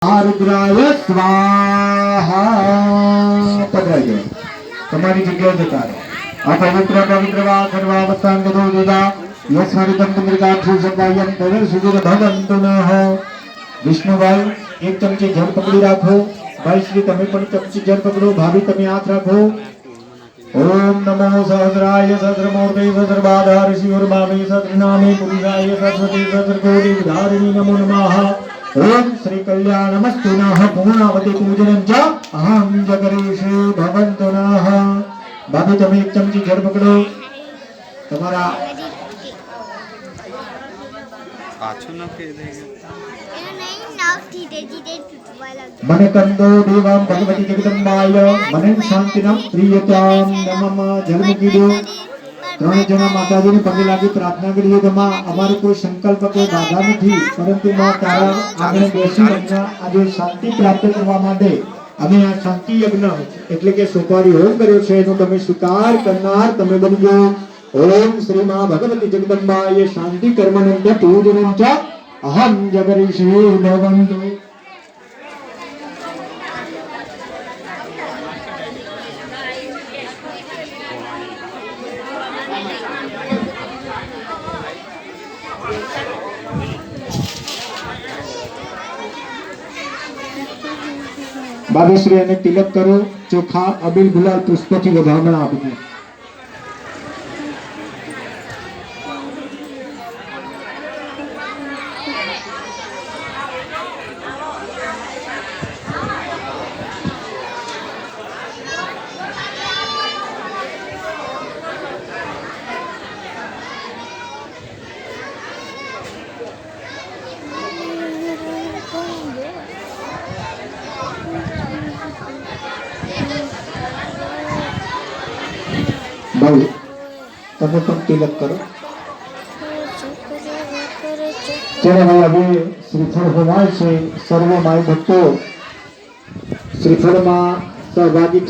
रुद्राय स्वाहा पधराई तुम्हारी जगह जता रहे अपवित्र पवित्र वा सर्वावस्थान गतो देदा यस्मरितं तुमृगाक्षु सदायं तवे सुजुर भवन्तु नः विष्णु भाई एक चमची जल पकड़ी राखो भाई श्री तमे पण चमची जल पकड़ो भाभी तमे हाथ राखो ओम नमो सहस्राय सहस्रमूर्ते सहस्रपादाय शिवोर्भावे सहस्रनामे पुरुषाय सरस्वती सहस्रकोटि धारिणी नमो नमः ओम श्री कल्याणमस्तु नः पूर्णावती पूजनं च अहं जगरीषे भवन्तु नः भाभी तमे एक चमची जल पकड़ो तुम्हारा પાછું ન કહી દે मन कंदो देवां भगवती जगदम्बाय मन शांतिनं प्रियतां नमः जलमुखीदो ત્રણ જણા માતાજીને પગે લાગી પ્રાર્થના કરીએ કે માં અમારો કોઈ સંકલ્પ કોઈ બાધા નથી પરંતુ માં તારા આગળ બેસી અમને આજે શાંતિ પ્રાપ્ત કરવા માટે અમે આ શાંતિ યજ્ઞ એટલે કે સોપારી હોમ કર્યો છે એનો તમે સ્વીકાર કરનાર તમે બનજો ઓમ શ્રી માં ભગવતી જગદમ્બાય શાંતિ કર્મણં ચ પૂજનં ચ અહં જગરીષે ભવन्तુ બાબેશ્રી અને તિલક કરો ચોખા અબીલ ગુલાલ પુષ્પથી વધામણા આપજો भाई તમે પણ તિલક કરો ચલો ભાઈ હવે શ્રીફળ હોમાય છે સર્વ માય ભક્તો શ્રીફળમાં સહભાગી